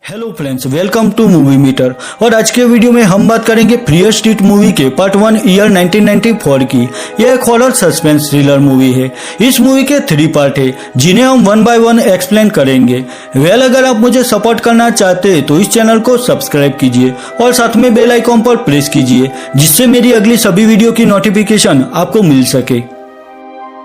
Hello friends, welcome to movie meter. और आज के वीडियो में हम बात करेंगे फियर स्ट्रीट मूवी के पार्ट 1 ईयर 1994 की। यह एक हॉरर सस्पेंस थ्रिलर मूवी है। इस मूवी के 3 पार्ट है जिन्हें हम 1 बाय 1 एक्सप्लेन करेंगे। अगर आप मुझे सपोर्ट करना चाहते हैं तो इस चैनल को सब्सक्राइब कीजिए और साथ में बेल आइकॉन पर प्रेस कीजिए जिससे मेरी अगली सभी वीडियो की नोटिफिकेशन आपको मिल सके।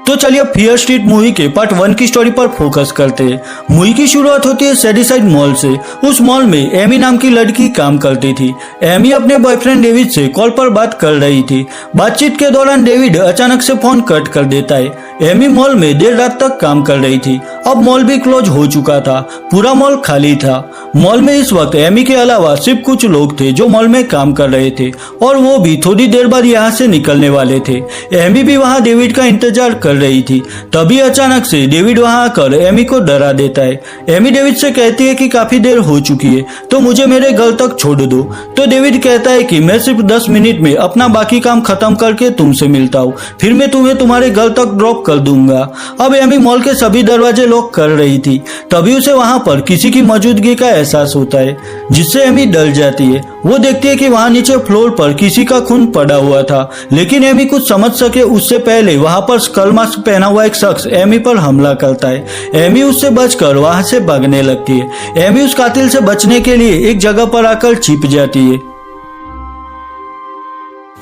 तो चलिए फियर स्ट्रीट मूवी के पार्ट 1 की स्टोरी पर फोकस करते हैं। मूवी की शुरुआत होती है सैडीसाइड मॉल से। उस मॉल में एमी नाम की लड़की काम करती थी। एमी अपने बॉयफ्रेंड डेविड से कॉल पर बात कर रही थी। बातचीत के दौरान डेविड अचानक से फोन कट कर देता है। एमी मॉल में देर रात तक काम कर रही थी। अब मॉल भी क्लोज हो चुका था, पूरा मॉल खाली था। मॉल में इस वक्त एमी के अलावा सिर्फ कुछ लोग थे जो मॉल में काम कर रहे थे और वो भी थोड़ी देर बाद यहाँ से निकलने वाले थे। एमी भी वहाँ डेविड का इंतजार कर रही थी। तभी अचानक से डेविड वहाँ आकर एमी को डरा देता है। एमी डेविड से कहती है कि काफी देर हो चुकी है तो मुझे मेरे घर तक छोड़ दो। तो डेविड कहता है कि मैं सिर्फ 10 मिनट में अपना बाकी काम खत्म करके तुमसे मिलता हूँ, फिर मैं तुम्हें तुम्हारे घर तक ड्रॉप कर दूंगा। अब एमी मॉल के सभी दरवाजे लॉक कर रही थी। तभी उसे वहाँ पर किसी की मौजूदगी का एहसास होता है जिससे एमी डर जाती है। वो देखती है कि वहाँ नीचे फ्लोर पर किसी का खून पड़ा हुआ था, लेकिन एमी कुछ समझ सके उससे पहले वहाँ पर स्कल मास्क पहना हुआ एक शख्स एमी पर हमला करता है। एमी उससे बचकर वहाँ से भागने लगती है। एमी उस कातिल से बचने के लिए एक जगह पर आकर छिप जाती है।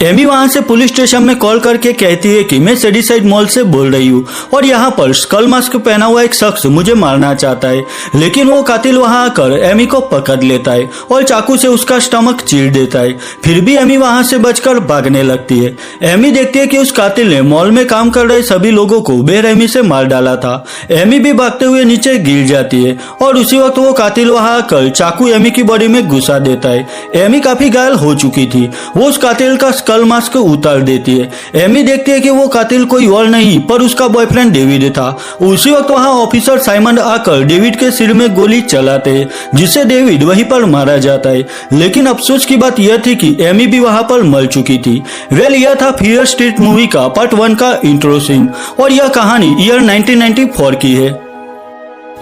एमी वहां से पुलिस स्टेशन में कॉल करके कहती है कि मैं सैडीसाइड मॉल से बोल रही हूँ और यहाँ पर स्कल मास्क पहना हुआ एक शख्स मुझे मारना चाहता है। लेकिन वो कातिल वहां आकर एमी को पकड़ लेता है और चाकू से उसका स्टमक चीर देता है। फिर भी एमी वहां से बचकर भागने लगती है। एमी देखती है कि उस कातिल ने मॉल में काम कर रहे सभी लोगों को बेरहमी से मार डाला था। एमी भी भागते हुए नीचे गिर जाती है और उसी वक्त वो कातिल वहां आकर चाकू एमी की बॉडी में घुसा देता है। एमी काफी घायल हो चुकी थी। वो उस कातिल का स्कल मास्क उतार देती है। एमी देखती है कि वो कातिल कोई और नहीं पर उसका बॉयफ्रेंड डेविड था। उसी वक्त वहां ऑफिसर साइमन आकर डेविड के सिर में गोली चलाते हैं जिससे डेविड वहीं पर मारा जाता है। लेकिन अफसोस की बात यह थी कि एमी भी वहां पर मर चुकी थी। यह था फियर स्ट्रीट मूवी का पार्ट 1 का इंट्रो सीन और यह कहानी ईयर 1994 की है।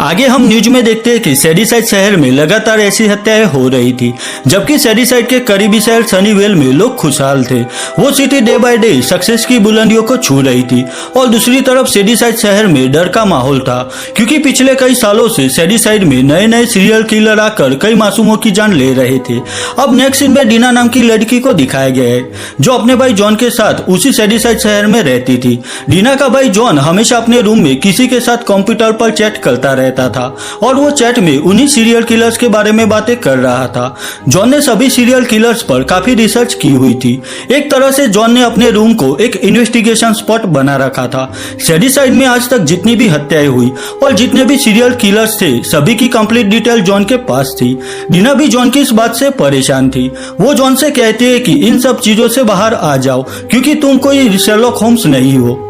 आगे हम न्यूज में देखते हैं कि सैडीसाइड शहर में लगातार ऐसी हत्याएं हो रही थी, जबकि सैडीसाइड के करीबी शहर सनीवेल में लोग खुशहाल थे। वो city day by day success की बुलंदियों को छू रही थी और दूसरी तरफ सैडीसाइड शहर में डर का माहौल था, क्योंकि पिछले कई सालों से सैडीसाइड में नए नए सीरियल किलर आकर कई मासूमों की जान ले रहे थे। अब नेक्स्ट सीन में डीना नाम की लड़की को दिखाया गया है जो अपने भाई जॉन के साथ उसी सैडीसाइड शहर में रहती थी। डीना का भाई जॉन हमेशा अपने रूम में किसी के साथ कंप्यूटर पर चैट करता रहता था और वो चैट में उन्हीं सीरियल किलर्स के बारे में बातें कर रहा था। जॉन ने सभी सीरियल किलर्स पर काफी रिसर्च की हुई थी। एक तरह से जॉन ने अपने रूम को एक इन्वेस्टिगेशन स्पॉट बना रखा था। सैडीसाइड में आज तक जितनी भी हत्याएं हुई और जितने भी सीरियल किलर्स थे सभी की कंप्लीट डिटेल जॉन के पास थी। डीना भी जॉन की इस बात से परेशान थी। वो जॉन से कहती है कि इन सब चीजों से बाहर आ जाओ क्योंकि तुम कोई शेरलॉक होम्स नहीं हो।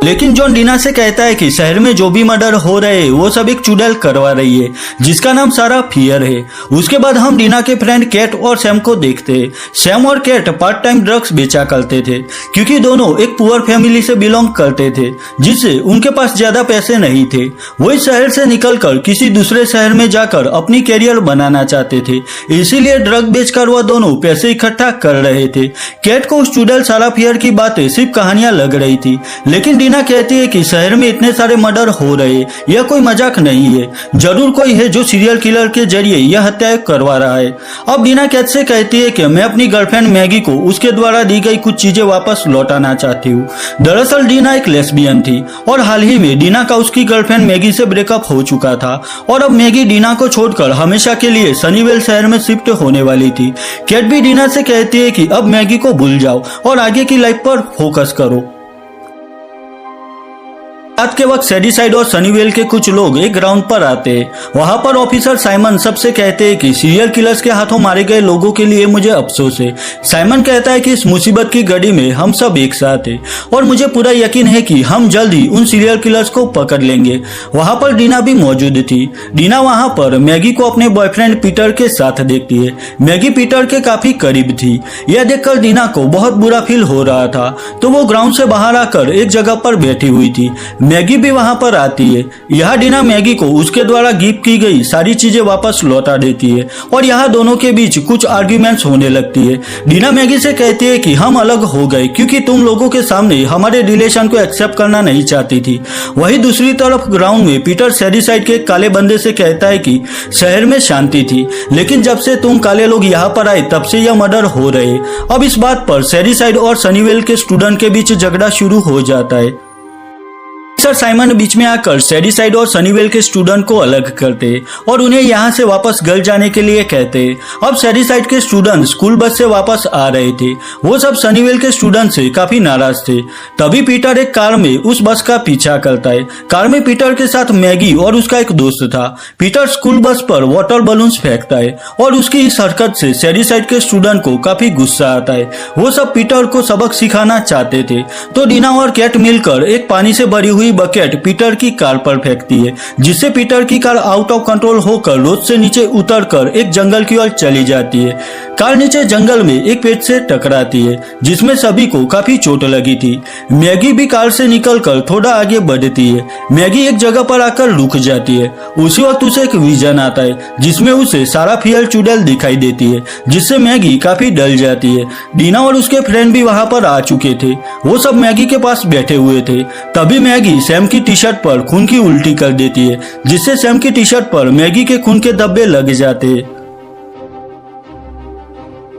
लेकिन जॉन डीना से कहता है कि शहर में जो भी मर्डर हो रहे हैं वो सब एक चुड़ैल करवा रही है जिसका नाम सारा फियर है। उसके बाद हम डीना के फ्रेंड कैट और सैम को देखते हैं। सैम और कैट पार्ट टाइम ड्रग्स बेचा करते थे क्योंकि दोनों एक पुअर फैमिली से बिलोंग करते थे जिससे उनके पास ज्यादा पैसे नहीं थे। वो इस शहर से निकलकर किसी दूसरे शहर में जाकर अपनी कैरियर बनाना चाहते थे, इसीलिए ड्रग बेचकर वह दोनों पैसे इकट्ठा कर रहे थे। कैट को उस चुड़ैल सारा फियर की बातें सिर्फ कहानियां लग रही थी, लेकिन डीना कहती है कि शहर में इतने सारे मर्डर हो रहे, यह कोई मजाक नहीं है, जरूर कोई है जो सीरियल किलर के जरिए यह हत्याएं करवा रहा है। अब डीना कैट से कहती है कि मैं अपनी गर्लफ्रेंड मैगी को उसके द्वारा दी गई कुछ चीजें वापस लौटाना चाहती हूँ। दरअसल डीना एक लेस्बियन थी और हाल ही में डीना का उसकी गर्लफ्रेंड मैगी से ब्रेकअप हो चुका था और अब मैगी डीना को छोड़कर हमेशा के लिए सनीवेल शहर में शिफ्ट होने वाली थी। कैट भी डीना से कहती है कि अब मैगी को भूल जाओ और आगे की लाइफ पर फोकस करो। रात के वक्त सैडीसाइड और सनीवेल के कुछ लोग एक ग्राउंड पर आते हैं। वहां पर ऑफिसर साइमन सबसे कहते हैं कि सीरियल किलर्स के हाथों मारे गए लोगों के लिए मुझे अफसोस है। साइमन कहता है कि इस मुसीबत की घड़ी में हम सब एक साथ हैं और मुझे पूरा यकीन है कि हम जल्द ही उन सीरियल किलर्स को पकड़ लेंगे। वहां पर डीना भी मौजूद थी। डीना वहां पर मैगी को अपने बॉयफ्रेंड पीटर के साथ देखती है। मैगी पीटर के काफी करीब थी। यह देखकर डीना को बहुत बुरा फील हो रहा था तो वो ग्राउंड से बाहर आकर एक जगह पर बैठी हुई थी। मैगी भी वहां पर आती है। यहाँ डीना मैगी को उसके द्वारा गिफ्ट की गई सारी चीजें वापस लौटा देती है और यहाँ दोनों के बीच कुछ आर्ग्यूमेंट्स होने लगती है। डीना मैगी से कहती है कि हम अलग हो गए क्योंकि तुम लोगों के सामने हमारे रिलेशन को एक्सेप्ट करना नहीं चाहती थी। वहीं दूसरी तरफ ग्राउंड में पीटर शैडीसाइड के काले बंदे से कहता है कि शहर में शांति थी, लेकिन जब से तुम काले लोग यहाँ पर आए तब से यह मर्डर हो रहे। अब इस बात पर शैडीसाइड और सनीवेल के स्टूडेंट के बीच झगड़ा शुरू हो जाता है। सर साइमन बीच में आकर शैडीसाइड और सनीवेल के स्टूडेंट को अलग करते और उन्हें यहाँ से वापस घर जाने के लिए कहते। अब शैडीसाइड के स्टूडेंट स्कूल बस से वापस आ रहे थे। वो सब सनीवेल के स्टूडेंट से काफी नाराज थे। तभी पीटर एक कार में उस बस का पीछा करता है। कार में पीटर के साथ मैगी और उसका एक दोस्त था। पीटर स्कूल बस पर वाटर बलून्स फेंकता है और उसकी इस हरकत से शैडीसाइड के स्टूडेंट को काफी गुस्सा आता है। वो सब पीटर को सबक सिखाना चाहते थे, तो डीना और कैट मिलकर एक पानी से भरी हुई बकेट पीटर की कार पर फेंकती है, जिससे पीटर की कार आउट ऑफ कंट्रोल होकर रोड से नीचे उतरकर एक जंगल की ओर चली जाती है। कार नीचे जंगल में एक पेड़ से टकराती है, जिसमें सभी को काफी चोट लगी थी। मैगी भी कार से निकलकर थोड़ा आगे बढ़ती है। मैगी एक जगह पर आकर रुक जाती है। उसी वक्त उसे एक विजन आता है, जिसमें उसे सारा फियल चुड़ैल दिखाई देती है, जिससे मैगी काफी डर जाती है। डीना और उसके फ्रेंड भी वहां पर आ चुके थे। वो सब मैगी के पास बैठे हुए थे। तभी मैगी सैम की टी शर्ट पर खून की उल्टी कर देती है, जिससे सैम की टी शर्ट पर मैगी के खून के धब्बे लग जाते हैं।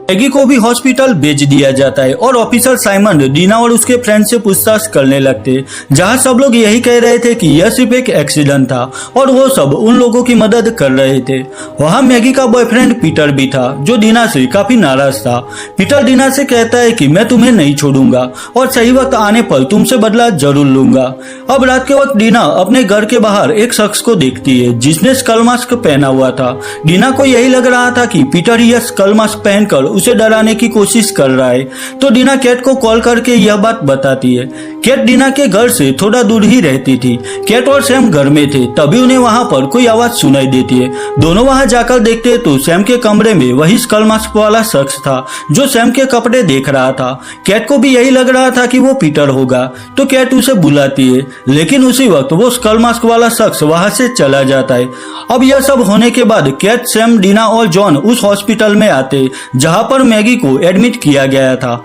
मैगी को भी हॉस्पिटल भेज दिया जाता है और ऑफिसर साइमन डीना और उसके फ्रेंड से पूछताछ करने लगते, जहां सब लोग यही कह रहे थे कि यह सिर्फ एक एक्सीडेंट था और वो सब उन लोगों की मदद कर रहे थे। वहां मैगी का बॉयफ्रेंड पीटर भी था, जो डीना से काफी नाराज था। पीटर डीना से कहता है कि मैं तुम्हें नहीं छोड़ूंगा और सही वक्त आने पर तुमसे बदला जरूर लूंगा। अब रात के वक्त डीना अपने घर के बाहर एक शख्स को देखती है, जिसने स्कल मास्क पहना हुआ था। डीना को यही लग रहा था कि पीटर यह स्कल मास्क पहनकर उसे डराने की कोशिश कर रहा है, तो डीना कैट को कॉल करके यह बात बताती है। कैट डीना के घर से थोड़ा दूर ही रहती थी। कैट और सैम घर में थे, तभी उन्हें वहां पर कोई आवाज सुनाई देती है। दोनों वहां जाकर देखते हैं तो सैम के कमरे में वही स्कल मास्क वाला शख्स था, जो सैम के कपड़े देख रहा था। कैट को भी यही लग रहा था कि वो पीटर होगा, तो कैट उसे बुलाती है, लेकिन उसी वक्त वो स्कल मास्क वाला शख्स वहां से चला जाता है। अब यह सब होने के बाद कैट, सैम, डीना और जॉन उस हॉस्पिटल में आते जहां पर मैगी को एडमिट किया गया था।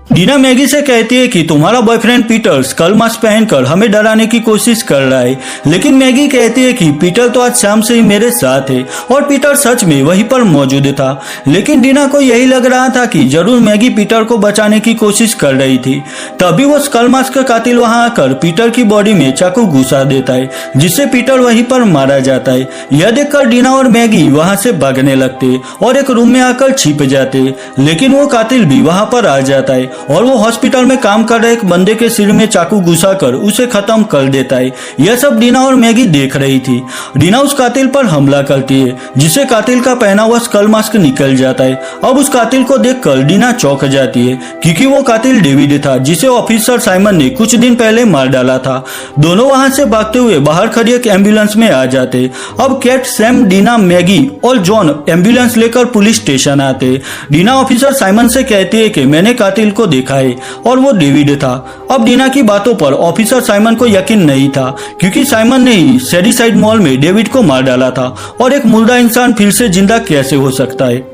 डीना मैगी से कहती है कि तुम्हारा बॉयफ्रेंड पीटर स्कल मास्क पहनकर हमें डराने की कोशिश कर रहा है, लेकिन मैगी कहती है कि पीटर तो आज शाम से ही मेरे साथ है और पीटर सच में वहीं पर मौजूद था। लेकिन डीना को यही लग रहा था कि जरूर मैगी पीटर को बचाने की कोशिश कर रही थी। तभी वो स्कल मास्क का कातिल वहां आकर पीटर की बॉडी में चाकू घुसा देता है, जिससे पीटर वहीं पर मारा जाता है। यह देखकर डीना और मैगी वहां से भागने लगते और एक रूम में आकर छिप जाते, लेकिन वो कातिल भी वहां पर आ जाता है और वो हॉस्पिटल में काम कर रहे एक बंदे के सिर में चाकू घुसाकर उसे खत्म कर देता है। यह सब डीना और मैगी देख रही थी। डीना उस कातिल पर हमला करती है, जिससे कातिल का पहना हुआ स्कल मास्क निकल जाता है। अब उस कातिल को देखकर डीना चौंक जाती है, क्योंकि वो कातिल डेविड था, जिसे ऑफिसर साइमन ने कुछ दिन पहले मार डाला था। दोनों वहां से भागते हुए बाहर खड़ी एक एम्बुलेंस में आ जाते। अब कैट, सैम, डीना, मैगी और जॉन एम्बुलेंस लेकर पुलिस स्टेशन आते। डीना ऑफिसर साइमन से कहती है कि मैंने कातिल को देखा है और वो डेविड था। अब डीना की बातों पर ऑफिसर साइमन को यकीन नहीं था, क्योंकि साइमन ने ही शैडीसाइड मॉल में डेविड को मार डाला था और एक मुर्दा इंसान फिर से जिंदा कैसे हो सकता है।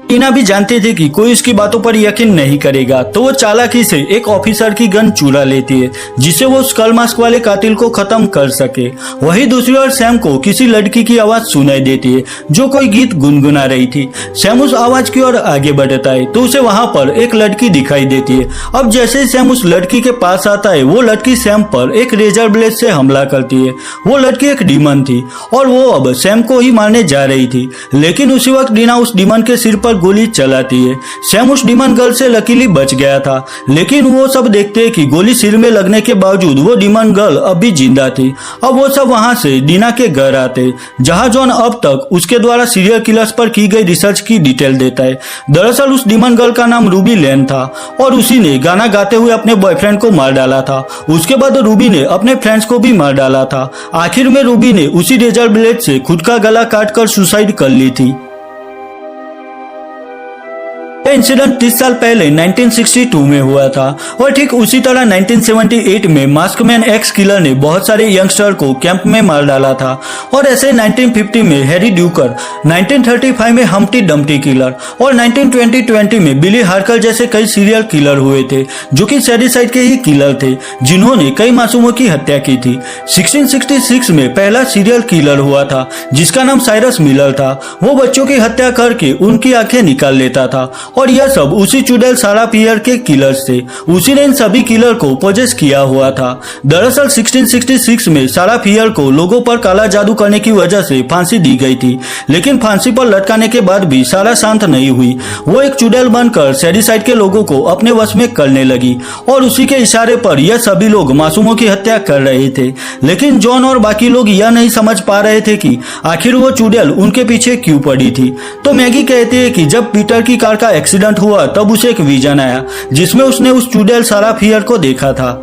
डीना भी जानते थे कि कोई उसकी बातों पर यकीन नहीं करेगा, तो वो चालाकी से एक ऑफिसर की गन चुरा लेती है, जिससे वो स्कल मास्क वाले कातिल को खत्म कर सके। वही दूसरी ओर सैम को किसी लड़की की आवाज सुनाई देती है, जो कोई गीत गुनगुना रही थी। सैम उस आवाज की ओर आगे बढ़ता है तो उसे वहां पर एक लड़की दिखाई देती है। अब जैसे ही सैम उस लड़की के पास आता है, वो लड़की सैम पर एक रेजर ब्लेड से हमला करती है। वो लड़की एक डीमन थी और वो अब सैम को ही मारने जा रही थी, लेकिन उसी वक्त डीना उस डीमन के सिर पर गोली चलाती है। सैम उस डीमन गर्ल से लकीली बच गया था, लेकिन वो सब देखते हैं कि गोली सिर में लगने के बावजूद वो डीमन गर्ल अब भी जिंदा थी। अब वो सब वहां से डीना के घर आते, जहां जॉन अब तक उसके द्वारा सीरियल किलर्स पर की गई रिसर्च की डिटेल देता है। दरअसल उस डीमन गर्ल का नाम रूबी लेन था और उसी ने गाना गाते हुए अपने बॉयफ्रेंड को मार डाला था। उसके बाद रूबी ने अपने फ्रेंड्स को भी मार डाला था। आखिर में रूबी ने उसी रेजर ब्लेड से खुद का गला काटकर सुसाइड कर ली थी। यह इंसिडेंट 30 साल पहले 1962 में हुआ था और ठीक उसी तरह 1978 में मास्कमैन एक्स किलर ने बहुत सारे यंगस्टर को कैंप में मार डाला था और ऐसे 1950 में हैरी ड्यूकर, 1935 में हम्प्टी डम्प्टी किलर और 1920 में बिली हार्कर जैसे कई सीरियल किलर हुए थे जो कि सैडिसाइड के ही किलर थे जिन्होंने कई मासूमों की हत्या की थी। 1666 में पहला सीरियल किलर हुआ था जिसका नाम साइरस मिलर था। वो बच्चों की हत्या करके उनकी आंखें निकाल लेता था और यह सब उसी चुड़ैल सारा पियर के किलर्स थे। उसी ने इन सभी किलर को पोजेस किया हुआ था। दरअसल 1666 में सारा पियर को लोगों पर काला जादू करने की वजह से फांसी दी गई थी, लेकिन फांसी पर लटकाने के बाद भी सारा शांत नहीं हुई। वो एक चुड़ैल बनकर सैडिसाइड के लोगों को अपने वश में करने लगी और उसी के इशारे पर यह सभी लोग मासूमों की हत्या कर रहे थे। लेकिन जॉन और बाकी लोग यह नहीं समझ पा रहे थे कि आखिर वो चुड़ैल उनके पीछे क्यों पड़ी थी। तो मैगी कहती है कि जब पीटर की कार का एक्सीडेंट हुआ तब उसे एक विजन आया जिसमें उसने उस चुड़ैल सारा फियर को देखा था।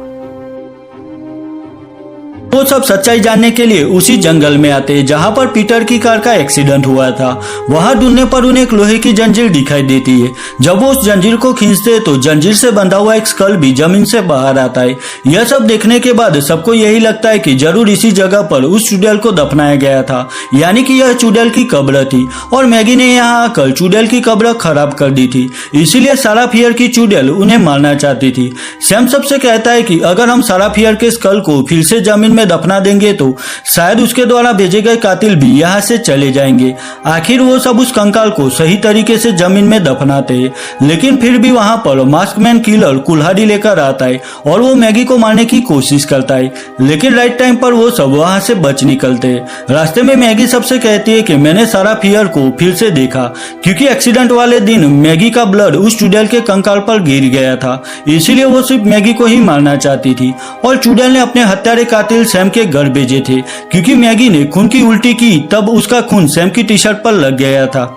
वो सब सच्चाई जानने के लिए उसी जंगल में आते जहां पर पीटर की कार का एक्सीडेंट हुआ था। वहां ढूंढने पर उन्हें एक लोहे की जंजीर दिखाई देती है। जब वो उस जंजीर को खींचते तो जंजीर से बंधा हुआ एक स्कल भी जमीन से बाहर आता है। यह सब देखने के बाद सबको यही लगता है कि जरूर इसी जगह पर उस चुड़ैल को दफनाया गया था, यानी कि यह चुड़ैल की कब्र थी और मैगी ने यहाँ आकर चुड़ैल की कब्र खराब कर दी थी। इसीलिए सारा फियर की चुड़ैल उन्हें मारना चाहती थी। सैम सबसे कहता है कि अगर हम सारा फियर के स्कल को फिर से जमीन में दफना देंगे तो शायद उसके द्वारा भेजे गए कातिल भी यहाँ से चले जाएंगे। आखिर वो सब उस कंकाल को सही तरीके से जमीन में दफनाते हैं, लेकिन फिर भी वहां पर मास्कमैन किलर कुल्हाड़ी लेकर आता है और वो मैगी को मारने की कोशिश करता है, लेकिन राइट टाइम पर वो सब वहां से बच निकलते हैं। रास्ते में मैगी सबसे कहती है कि मैंने सारा फियर को फिर से देखा, क्योंकि एक्सीडेंट वाले दिन मैगी का ब्लड उस चुड़ैल के कंकाल पर गिर गया था, इसीलिए वो सिर्फ मैगी को ही मारना चाहती थी और चुड़ैल ने अपने हत्यारे कातिल सैम के घर भेजे थे। क्योंकि मैगी ने खून की उल्टी की तब उसका खून सैम की टी शर्ट पर लग गया था।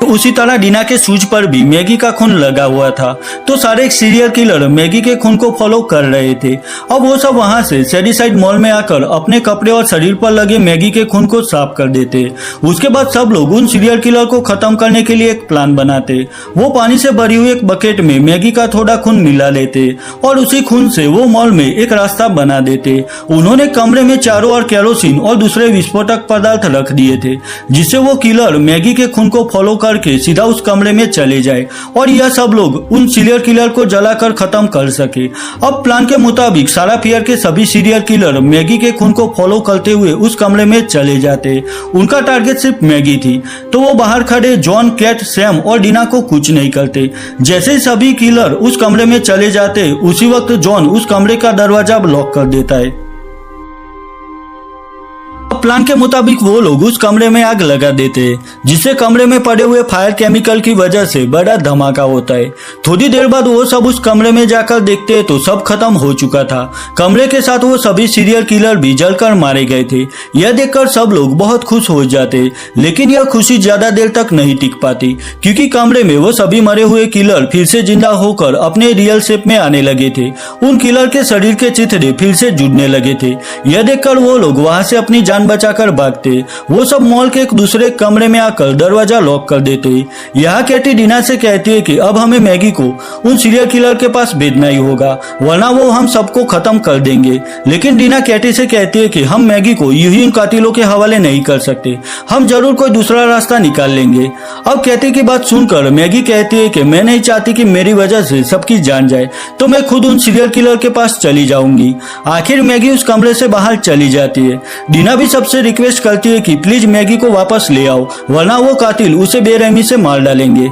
उसी तरह डीना के शूज पर भी मैगी का खून लगा हुआ था, तो सारे सीरियल किलर मैगी के खून को फॉलो कर रहे थे। अब वो सब वहां से सैडिसाइड मॉल में आकर अपने कपड़े और शरीर पर लगे मैगी के खून को साफ कर देते। उसके बाद सब लोग उन सीरियल किलर को खत्म करने के लिए एक प्लान बनाते। वो पानी से भरी हुई एक बकेट में मैगी का थोड़ा खून मिला लेते और उसी खून से वो मॉल में एक रास्ता बना देते। उन्होंने कमरे में चारों ओर केरोसिन और दूसरे विस्फोटक पदार्थ रख दिए थे, जिससे वो किलर मैगी के खून को फॉलो करके सीधा उस कमरे में चले जाए और यह सब लोग उन सीरियल किलर को जलाकर खत्म कर सके। अब प्लान के मुताबिक सारा फियर के सभी सीरियल किलर मैगी के खून को फॉलो करते हुए उस कमरे में चले जाते। उनका टारगेट सिर्फ मैगी थी, तो वो बाहर खड़े जॉन, कैट, सैम और डीना को कुछ नहीं करते। जैसे ही सभी किलर उस कमरे में चले जाते उसी वक्त जॉन उस कमरे का दरवाजा लॉक कर देता है। प्लान के मुताबिक वो लोग उस कमरे में आग लगा देते हैं, जिससे कमरे में पड़े हुए फायर केमिकल की वजह से बड़ा धमाका होता है। थोड़ी देर बाद वो सब उस कमरे में जाकर देखते हैं तो सब खत्म हो चुका था। कमरे के साथ वो सभी सीरियल किलर भी जलकर मारे गए थे। यह देखकर सब लोग बहुत खुश हो जाते, लेकिन यह खुशी ज्यादा देर तक नहीं टिक पाती, क्योंकि कमरे में वो सभी मरे हुए किलर फिर से जिंदा होकर अपने रियल शेप में आने लगे थे। उन किलर के शरीर के चिथड़े फिर से जुड़ने लगे थे। यह देखकर वो लोग वहां से अपनी जान बचाकर भागते। वो सब मॉल के एक दूसरे कमरे में आकर दरवाजा लॉक कर देते। यहाँ कैटी डीना से कहती है कि अब हमें मैगी को उन सीरियल किलर के पास भेजना ही होगा, वरना वो हम सबको खत्म कर देंगे। लेकिन डीना कैटी से कहती है कि हम मैगी को यूं ही उन कातिलों के हवाले नहीं कर सकते, हम जरूर कोई दूसरा रास्ता निकाल लेंगे। अब कैटी की बात सुनकर मैगी कहती है कि मैं नहीं चाहती कि मेरी वजह से सबकी जान जाए, तो मैं खुद उन सीरियल किलर के पास चली जाऊंगी। आखिर मैगी उस कमरे से बाहर चली जाती है। डीना भी सबसे रिक्वेस्ट करती है कि प्लीज मैगी को वापस ले आओ, वरना वो कातिल उसे बेरहमी से मार डालेंगे।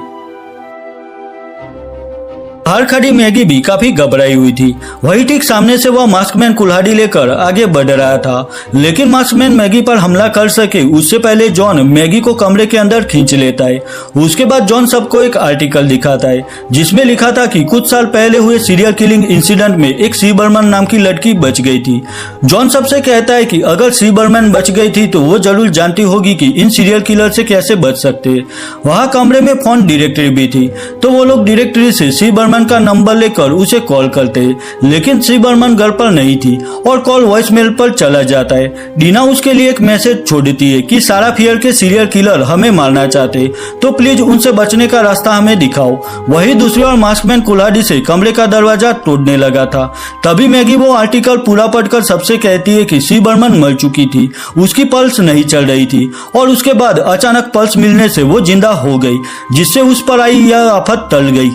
बाहर खड़ी मैगी भी काफी घबराई हुई थी। वही ठीक सामने से वह मास्कमैन कुल्हाड़ी लेकर आगे बढ़ रहा था, लेकिन मास्कमैन मैगी पर हमला कर सके उससे पहले जॉन मैगी को कमरे के अंदर खींच लेता है। उसके बाद जॉन सबको एक आर्टिकल दिखाता है जिसमें लिखा था कि कुछ साल पहले हुए सीरियल किलिंग इंसिडेंट में एक सी बर्मन नाम की लड़की बच गई थी। जॉन सबसे कहता है कि अगर सी बर्मन बच गई थी तो वो जरूर जानती होगी कि इन सीरियल किलर से कैसे बच सकते। वहाँ कमरे में फोन डायरेक्टरी भी थी, तो वो लोग डायरेक्टरी से सी बर्मन बर्मन का नंबर लेकर उसे कॉल करते हैं, लेकिन सी बर्मन घर पर नहीं थी और कॉल वॉइस मेल पर चला जाता है। डीना उसके लिए एक मैसेज छोड़ देती है कि सारा फियर के सीरियल किलर हमें मारना चाहते, तो प्लीज उनसे बचने का रास्ता हमें दिखाओ। वही दूसरी ओर मास्कमैन कुल्हाड़ी से कमरे का दरवाजा तोड़ने लगा था। तभी मैगी वो आर्टिकल पूरा पढ़कर सबसे कहती है कि सी बर्मन मर चुकी थी, उसकी पल्स नहीं चल रही थी और उसके बाद अचानक पल्स मिलने से वो जिंदा हो गई, जिससे उस पर आई यह आफत टल गई।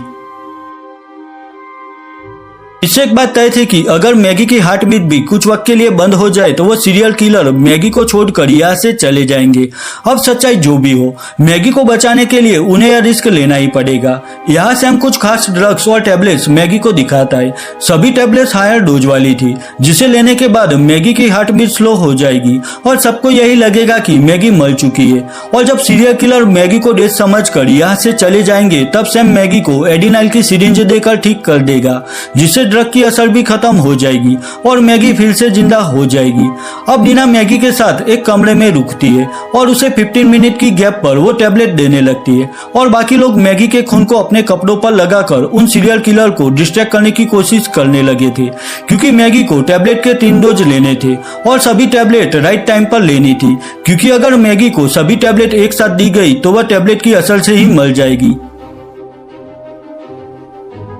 इससे एक बात तय थी कि अगर मैगी की हार्ट बीट भी कुछ वक्त के लिए बंद हो जाए तो वो सीरियल किलर मैगी को छोड़कर यहाँ से चले जाएंगे। अब सच्चाई जो भी हो, मैगी को बचाने के लिए उन्हें यह रिस्क लेना ही पड़ेगा। यहाँ सैम कुछ खास ड्रग्स और टैबलेट्स मैगी को दिखाता है। सभी टैबलेट्स हायर डोज वाली थी, जिसे लेने के बाद मैगी की हार्ट बीट स्लो हो जाएगी और सबको यही लगेगा कि मैगी मर चुकी है। और जब सीरियल किलर मैगी को डेथ समझकर यहाँ से चले जाएंगे, तब सैम मैगी को एडिनाइल की सिरिंज देकर ठीक कर देगा, जिससे ड्रग की असर भी खत्म हो जाएगी और मैगी फिर से जिंदा हो जाएगी। अब डीना मैगी के साथ एक कमरे में रुकती है और उसे 15 मिनट की गैप पर वो टैबलेट देने लगती है और बाकी लोग मैगी के खून को अपने कपड़ों पर लगाकर उन सीरियल किलर को डिस्ट्रैक्ट करने की कोशिश करने लगे थे, क्योंकि मैगी को टैबलेट के 3 डोज लेने थे और सभी टैबलेट राइट टाइम पर लेनी थी, क्योंकि अगर मैगी को सभी टैबलेट एक साथ दी गई तो वह टैबलेट की असर से ही मर जाएगी।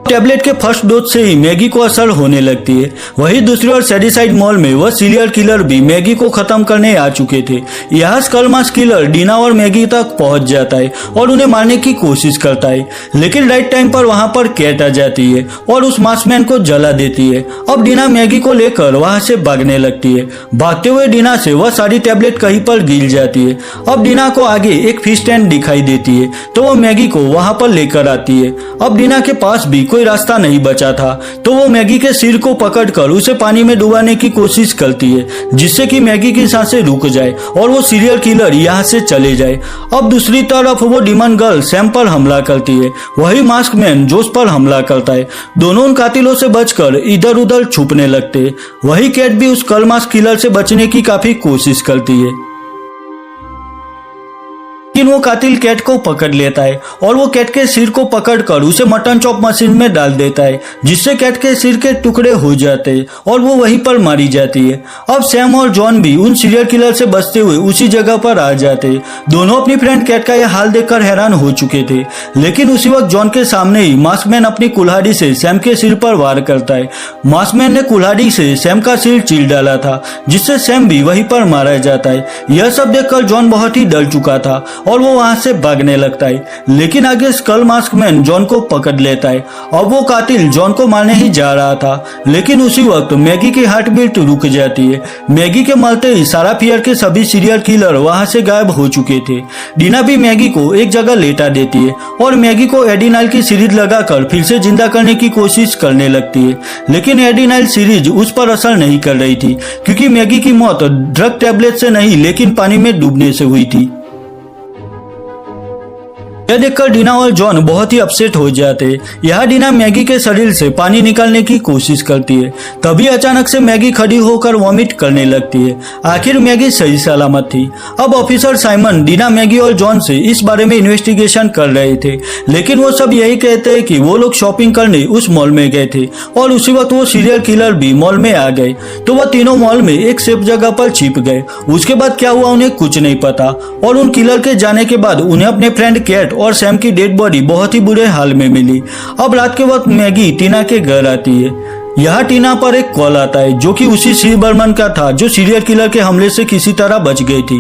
टैबलेट के फर्स्ट डोज से ही मैगी को असर होने लगती है। वही दूसरी ओर सैडिसाइड मॉल में वह सीरियल किलर भी मैगी को खत्म करने आ चुके थे। यहाँ स्कल मास्क किलर डीना और मैगी तक पहुंच जाता है और उन्हें मारने की कोशिश करता है, लेकिन राइट टाइम पर वहां पर कैट आ जाती है और उस मास्कमैन को जला देती है। अब डीना मैगी को लेकर वहां से भागने लगती है। भागते हुए डीना से वह सारी टैबलेट कहीं पर गिर जाती है। अब डीना को आगे एक फिश टैंक दिखाई देती है, तो वो मैगी को वहां पर लेकर आती है। अब डीना के पास भी कोई रास्ता नहीं बचा था, तो वो मैगी के सिर को पकड़कर उसे पानी में डुबाने की कोशिश करती है, जिससे कि मैगी की सांसें रुक जाए और वो सीरियल किलर यहाँ से चले जाए। अब दूसरी तरफ वो डीमन गर्ल सैम पर हमला करती है, वही मास्कमैन जोस पर हमला करता है। दोनों उन कातिलों से बचकर इधर उधर छुपने लगते। वही कैट भी उस स्कल मास्क किलर से बचने की काफी कोशिश करती है, लेकिन वो कातिल कैट को पकड़ लेता है और वो कैट के सिर को पकड़कर उसे मटन चॉप मशीन में डाल देता है, जिससे कैट के सिर के टुकड़े हो जाते हैं और वो वहीं पर मारी जाती है। अब सैम और जॉन भी उन सीरियल किलर से बचते हुए उसी जगह पर आ जाते हैं। दोनों अपनी फ्रेंड कैट का यह हाल देखकर हैरान हो चुके थे, लेकिन उसी वक्त जॉन के सामने ही मास्कमैन अपनी कुल्हाड़ी से सैम के सिर पर वार करता है। मास्कमैन ने कुल्हाड़ी से सैम का सिर चीर डाला था, जिससे सैम भी वहीं पर मारा जाता है। यह सब देखकर जॉन बहुत ही डर चुका था और वो वहां से भागने लगता है, लेकिन आगे स्कल मास्कमैन जॉन को पकड़ लेता है। अब वो कातिल जॉन को मारने ही जा रहा था, लेकिन उसी वक्त मैगी की हार्ट बीट रुक जाती है। मैगी के मरते ही सारा फियर के सभी सीरियल किलर वहां से गायब हो चुके थे। डीना भी मैगी को एक जगह लेटा देती है और मैगी को एडिनाइल की सीरीज लगाकर फिर से जिंदा करने की कोशिश करने लगती है, लेकिन एडिनाइल सीरीज उस पर असर नहीं कर रही थी, क्योंकि मैगी की मौत ड्रग टैबलेट से नहीं लेकिन पानी में डूबने से हुई थी। यह देखकर डीना और जॉन बहुत ही अपसेट हो जाते। यहाँ डीना मैगी के शरीर से पानी निकालने की कोशिश करती है, तभी अचानक से मैगी खड़ी होकर वॉमिट करने लगती है। आखिर मैगी सही सलामत थी। अब ऑफिसर साइमन डीना, मैगी और जॉन से इस बारे में इन्वेस्टिगेशन कर रहे थे, लेकिन वो सब यही कहते हैं कि वो लोग शॉपिंग करने उस मॉल में गए थे और उसी वक्त वो सीरियल किलर भी मॉल में आ गए। तो वह तीनों मॉल में एक सेफ जगह पर छिप गए। उसके बाद क्या हुआ उन्हें कुछ नहीं पता, और उन किलर के जाने के बाद उन्हें अपने फ्रेंड कैट और सैम की डेड बॉडी बहुत ही बुरे हाल में मिली। अब रात के वक्त मैगी टीना के घर आती है। यहाँ टीना पर एक कॉल आता है, जो कि उसी सी बर्मन का था जो सीरियल किलर के हमले से किसी तरह बच गई थी।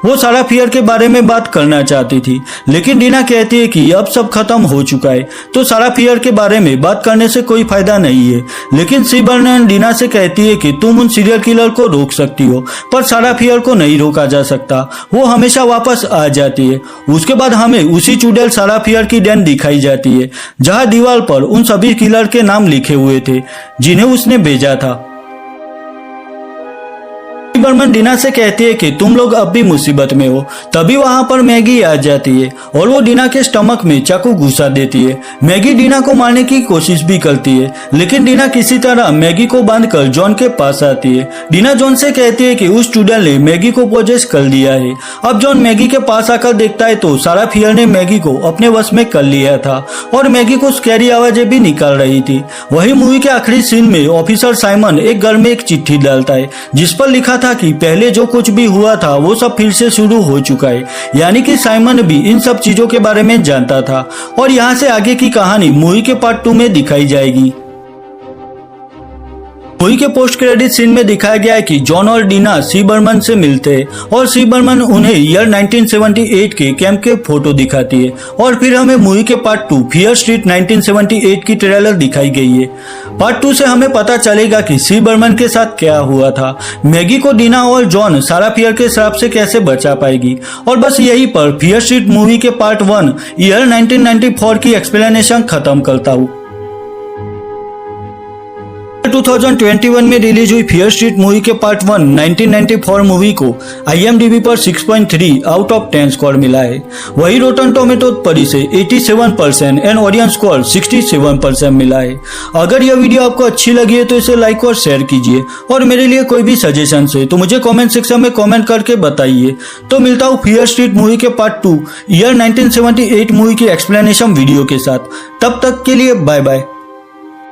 वो सारा फियर के बारे में बात करना चाहती थी, लेकिन टीना कहती है कि अब सब खत्म हो चुका है, तो सारा फियर के बारे में बात करने से कोई फायदा नहीं है। लेकिन सी बर्मन डीना से कहती है कि तुम उन सीरियल किलर को रोक सकती हो, पर सारा फियर को नहीं रोका जा सकता, वो हमेशा वापस आ जाती है। उसके बाद हमें उसी चुड़ैल सारा फियर की डेन दिखाई जाती है, जहाँ दीवार पर उन सभी किलर के नाम लिखे हुए थे जिन्हें उसने भेजा था। बर्मन डीना से कहती है कि तुम लोग अब भी मुसीबत में हो। तभी वहां पर मैगी आ जाती है और वो डीना के स्टमक में चाकू घुसा देती है। मैगी डीना को मारने की कोशिश भी करती है, लेकिन डीना किसी तरह मैगी को बांधकर जॉन के पास आती है। डीना जॉन से कहती है कि उस स्टूडेंट ने मैगी को पोजेस कर लिया है। अब जॉन मैगी के पास आकर देखता है तो सारा फियर ने मैगी को अपने वश में कर लिया था और मैगी को स्कैरी आवाजें भी निकाल रही थी। वही मूवी के आखिरी सीन में ऑफिसर साइमन एक घर में एक चिट्ठी डालता है जिस पर लिखा था कि पहले जो कुछ भी हुआ था वो सब फिर से शुरू हो चुका है। यानी कि साइमन भी इन सब चीजों के बारे में जानता था और यहाँ से आगे की कहानी मूवी के पार्ट 2 में दिखाई जाएगी। मूवी के पोस्ट क्रेडिट सीन में दिखाया गया है कि जॉन और डीना सी बर्मन से मिलते हैं और सी बर्मन उन्हें ईयर 1978 के कैंप के फोटो दिखाती है और फिर हमें मूवी के पार्ट 2 फियर स्ट्रीट 1978 की ट्रेलर दिखाई गई है। पार्ट 2 से हमें पता चलेगा कि सी बर्मन के साथ क्या हुआ था, मैगी को डीना और जॉन सारा फियर के श्राप से कैसे बचा पाएगी। और बस यहीं पर फियर स्ट्रीट मूवी के पार्ट 1 ईयर 1994 की एक्सप्लेनेशन खत्म करता हूँ। 2021 में रिलीज हुई फियर स्ट्रीट मूवी के पार्ट 1 1994 मूवी को IMDb पर 6.3 आउट ऑफ 10 स्कोर मिला है। वही रोटन टोमेटो पर इसे 87% एंड ऑडियंस स्कोर 67% मिला है। अगर यह वीडियो आपको अच्छी लगी है तो इसे लाइक और शेयर कीजिए और मेरे लिए कोई भी सजेशन है तो मुझे कमेंट सेक्शन में कमेंट करके बताइए। तो मिलता हूँ फियर स्ट्रीट मूवी के पार्ट 2 ईयर 1978 मूवी की एक्सप्लेनेशन वीडियो के साथ। तब तक के लिए बाय बाय।